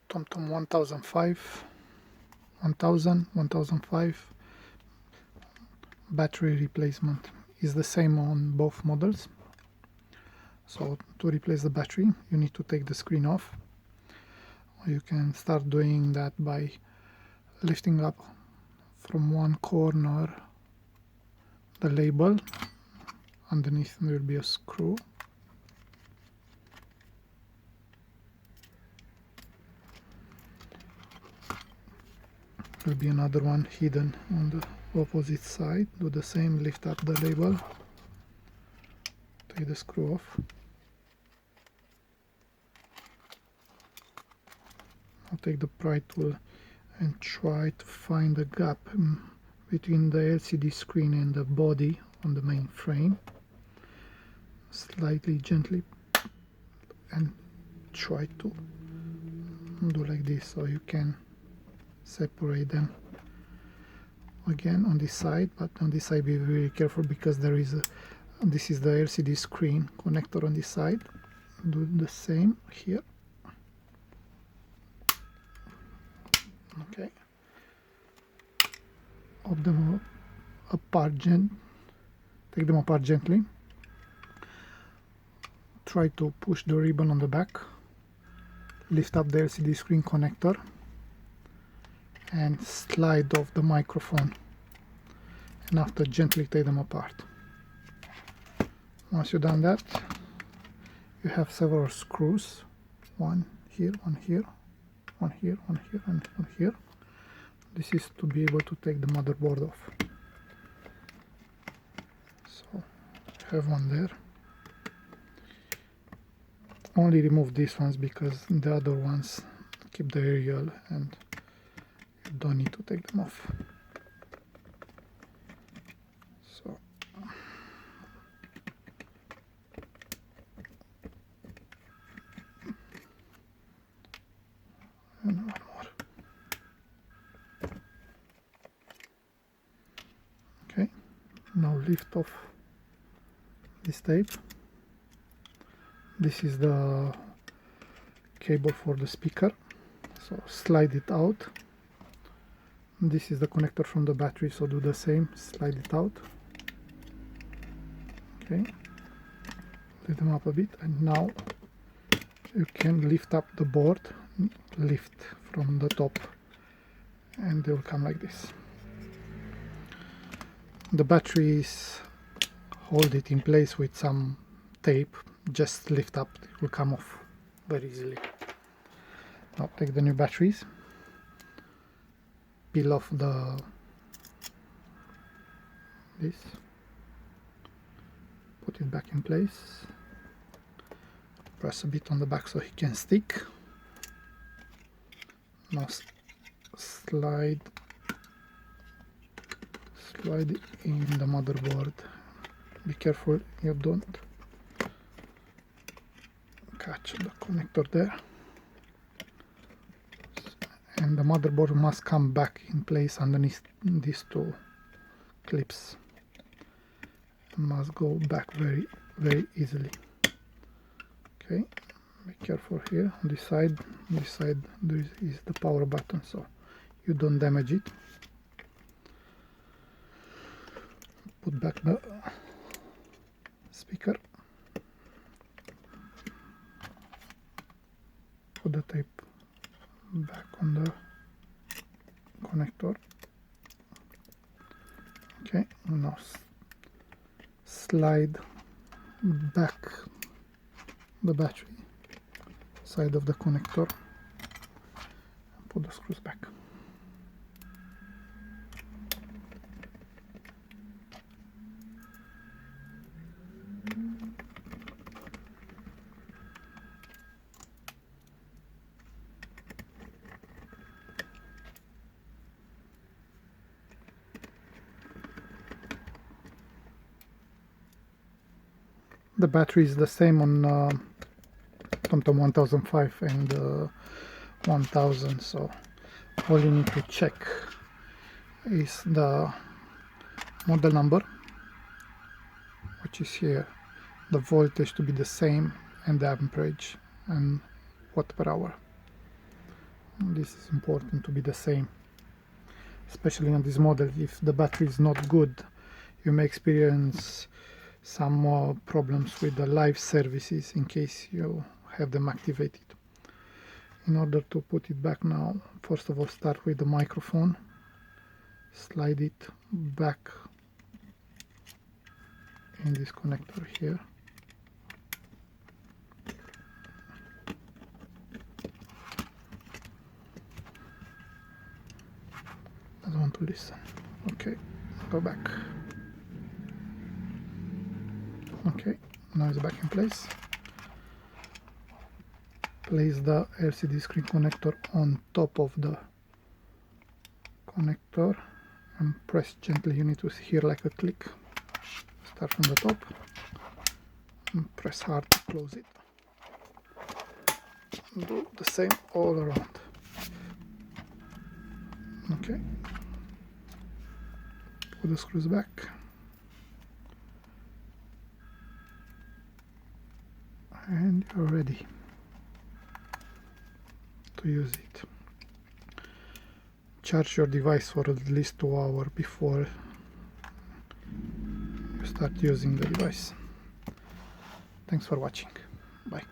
TomTom 1005 battery replacement is the same on both models. So to replace the battery you need to take the screen off. You can start doing that by lifting up from one corner the label. Underneath there will be a screw. There will be another one hidden on the opposite side. Do the same, lift up the label, take the screw off. I'll take the pry tool and try to find a gap between the LCD screen and the body on the main frame. Slightly, gently, and try to do like this so you can separate them. Again on this side, but on this side be very careful because there is this is the LCD screen connector on this side. Do the same here. Okay, take them apart gently. Try to push the ribbon on the back, lift up the LCD screen connector and slide off the microphone, and after gently take them apart. Once you've done that, you have several screws, one here, one here, one here, one here, and one here. This is to be able to take the motherboard off. So I have one there. Only remove these ones because the other ones keep the aerial and you don't need to take them off. So and one more. Okay, now lift off this tape. This is the cable for the speaker, so slide it out. This is the connector from the battery, so do the same, slide it out. Okay, lift them up a bit, and now you can lift up the board, lift from the top, and they will come like this. The batteries, hold it in place with some tape. Just lift up, it will come off very easily. Now take the new batteries, peel off this, put it back in place, press a bit on the back so he can stick. Now slide it in the motherboard. Be careful you don't catch the connector there, and the motherboard must come back in place underneath these two clips. It must go back very easily. Okay, be careful here on this side. There is the power button, so you don't damage it. Put back the speaker. Put the tape back on the connector. Okay, now slide back the battery side of the connector and put the screws back. The battery is the same on TomTom 1005 and 1000, so all you need to check is the model number, which is here, the voltage to be the same, and the amperage and watt per hour. This is important to be the same, especially on this model. If the battery is not good, you may experience some problems with the live services in case you have them activated. In order to put it back now, first of all start with the microphone, slide it back in this connector here. I don't want to listen. Okay, go back. Okay, now it's back in place. Place the LCD screen connector on top of the connector and press gently. You need to hear like a click. Start from the top and press hard to close it. Do the same all around. Okay, put the screws back and you're ready to use it. Charge your device for at least 2 hours before you start using the device. Thanks for watching. Bye.